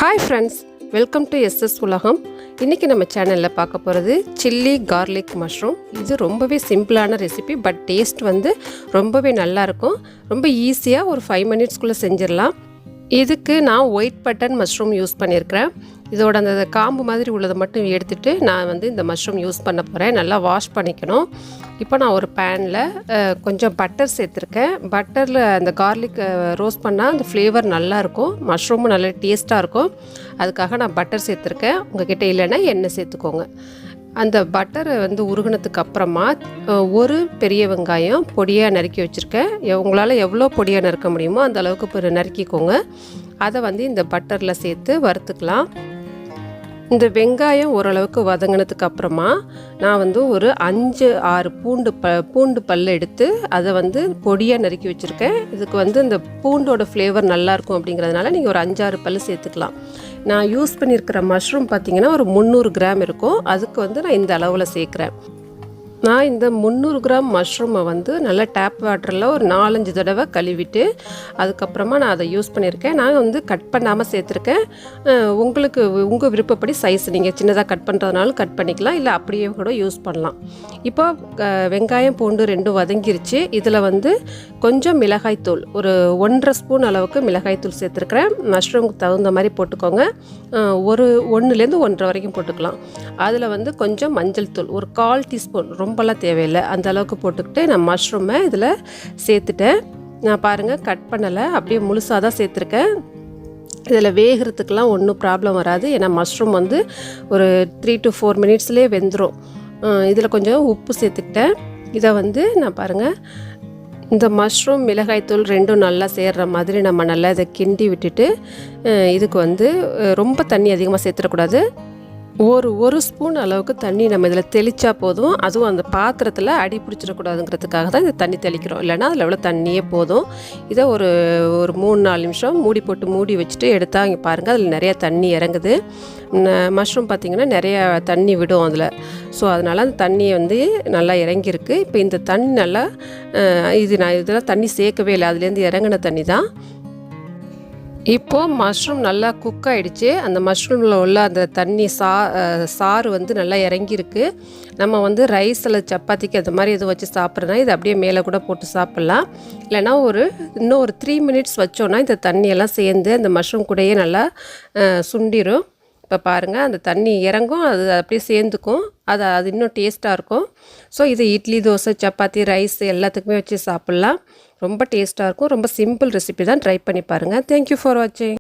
Hi friends, welcome to SS உலகம். இன்றைக்கி நம்ம சேனலில் பார்க்க போகிறது சில்லி கார்லிக் மஷ்ரூம். இது ரொம்பவே சிம்பிளான ரெசிபி, பட் டேஸ்ட் வந்து ரொம்பவே நல்லாயிருக்கும். ரொம்ப ஈஸியாக ஒரு 5 மினிட்ஸ்குள்ளே செஞ்சிடலாம். இதுக்கு நான் ஒயிட் பட்டன் மஷ்ரூம் யூஸ் பண்ணியிருக்கிறேன். இதோட அந்த காம்பு மாதிரி உள்ளதை மட்டும் எடுத்துகிட்டு நான் வந்து இந்த மஷ்ரூம் யூஸ் பண்ண போகிறேன். நல்லா வாஷ் பண்ணிக்கணும். இப்போ நான் ஒரு பேனில் கொஞ்சம் பட்டர் சேர்த்துருக்கேன். பட்டரில் அந்த கார்லிக் ரோஸ்ட் பண்ணால் அந்த ஃப்ளேவர் நல்லாயிருக்கும், மஷ்ரூமும் நல்லா டேஸ்ட்டாக இருக்கும். அதுக்காக நான் பட்டர் சேர்த்துருக்கேன். உங்கள்கிட்ட இல்லைன்னா எண்ணெய் சேர்த்துக்கோங்க. அந்த பட்டரை வந்து உருகினதுக்கு அப்புறமா ஒரு பெரிய வெங்காயம் பொடியாக நறுக்கி வச்சுருக்கேன். உங்களால் எவ்வளோ பொடியாக நறுக்க முடியுமோ அந்த அளவுக்கு நறுக்கிக்கோங்க. அதை வந்து இந்த பட்டரில் சேர்த்து வறுத்துக்கலாம். இந்த வெங்காயம் ஓரளவுக்கு வதங்கினதுக்கு அப்புறமா நான் வந்து ஒரு 5-6 பூண்டு பல் எடுத்து அதை வந்து பொடியாக நறுக்கி வச்சுருக்கேன். இதுக்கு வந்து இந்த பூண்டோட ஃப்ளேவர் நல்லாயிருக்கும் அப்படிங்கிறதுனால நீங்கள் ஒரு 5-6 பல் சேர்த்துக்கலாம். நான் யூஸ் பண்ணியிருக்கிற மஷ்ரூம் பார்த்திங்கன்னா ஒரு 300 கிராம் இருக்கும். அதுக்கு வந்து நான் இந்த அளவில் சேர்க்குறேன். நான் இந்த 300 கிராம் மஷ்ரூமை வந்து நல்லா டேப் வாட்டரில் ஒரு 4-5 தடவை கழுவிட்டு அதுக்கப்புறமா நான் அதை யூஸ் பண்ணியிருக்கேன். நான் வந்து கட் பண்ணாமல் சேர்த்துருக்கேன். உங்களுக்கு உங்கள் விருப்பப்படி சைஸ் நீங்கள் சின்னதாக கட் பண்ணுறதுனாலும் கட் பண்ணிக்கலாம், இல்லை அப்படியே கூட யூஸ் பண்ணலாம். இப்போ வெங்காயம் பூண்டு ரெண்டும் வதங்கிருச்சு. இதில் வந்து கொஞ்சம் மிளகாய்த்தூள், ஒரு 1.5 ஸ்பூன் அளவுக்கு மிளகாய்த்தூள் சேர்த்துருக்குறேன். மஷ்ரூமுக்கு தகுந்த மாதிரி போட்டுக்கோங்க. 1லேருந்து 1.5 வரைக்கும் போட்டுக்கலாம். அதில் வந்து கொஞ்சம் மஞ்சள் தூள், ஒரு 1/4 டீஸ்பூன், ரொம்பலாம் தேவையில்லை, அந்த அளவுக்கு போட்டுக்கிட்டு நான் மஷ்ரூமை இதில் சேர்த்துட்டேன். நான் பாருங்கள் கட் பண்ணலை, அப்படியே முழுசாக தான் சேர்த்துருக்கேன். இதில் வேகிறதுக்கெலாம் ஒன்றும் ப்ராப்ளம் வராது. ஏன்னா மஷ்ரூம் வந்து ஒரு 3 to 4 மினிட்ஸ்லேயே வெந்துடும். இதில் கொஞ்சம் உப்பு சேர்த்துக்கிட்டேன். இதை வந்து நான் பாருங்கள் இந்த மஷ்ரூம் மிளகாய்த்தூள் ரெண்டும் நல்லா சேர்கிற மாதிரி நம்ம நல்லா இதை கிண்டி விட்டுட்டு, இதுக்கு வந்து ரொம்ப தண்ணி அதிகமாக சேர்த்துடக்கூடாது. ஒரு ஸ்பூன் அளவுக்கு தண்ணி நம்ம இதில் தெளித்தா போதும். அதுவும் அந்த பாத்திரத்தில் அடி பிடிச்சிடக்கூடாதுங்கிறதுக்காக தான் இந்த தண்ணி தெளிக்கிறோம். இல்லைன்னா அதில் எவ்வளோ தண்ணியே போதும். இதை ஒரு 3-4 நிமிஷம் மூடி வச்சுட்டு எடுத்தால் இங்கே பாருங்கள் அதில் நிறையா தண்ணி இறங்குது. மஷ்ரூம் பார்த்திங்கன்னா நிறையா தண்ணி விடும் அதில். ஸோ அதனால் அந்த தண்ணியை வந்து நல்லா இறங்கியிருக்கு. இப்போ இந்த தண்ணி நல்லா நான் இதெல்லாம் தண்ணி சேர்க்கவே இல்லை, அதுலேருந்து இறங்கின தண்ணி தான். இப்போது மஷ்ரூம் நல்லா குக் ஆகிடுச்சு. அந்த மஷ்ரூமில் உள்ள அந்த தண்ணி சாறு வந்து நல்லா இறங்கியிருக்கு. நம்ம வந்து ரைஸ் அல்லது சப்பாத்திக்கு அந்த மாதிரி எதுவும் வச்சு சாப்பிட்றதுனா இது அப்படியே மேலே கூட போட்டு சாப்பிட்லாம். இல்லைனா இன்னும் ஒரு 3 மினிட்ஸ் வச்சோன்னா இந்த தண்ணியெல்லாம் சேர்ந்து அந்த மஷ்ரூம் கூடயே நல்லா சுண்டிடும். இப்போ பாருங்கள் அந்த தண்ணி இறங்கும், அது அப்படியே சேர்ந்துக்கும். அது இன்னும் டேஸ்ட்டாக இருக்கும். ஸோ இது இட்லி, தோசை, சப்பாத்தி, ரைஸ் எல்லாத்துக்குமே வச்சு சாப்பிட்லாம். ரொம்ப டேஸ்ட்டாக இருக்கும். ரொம்ப சிம்பிள் ரெசிபி தான். ட்ரை பண்ணி பாருங்கள். தேங்க்யூ ஃபார் வாட்சிங்.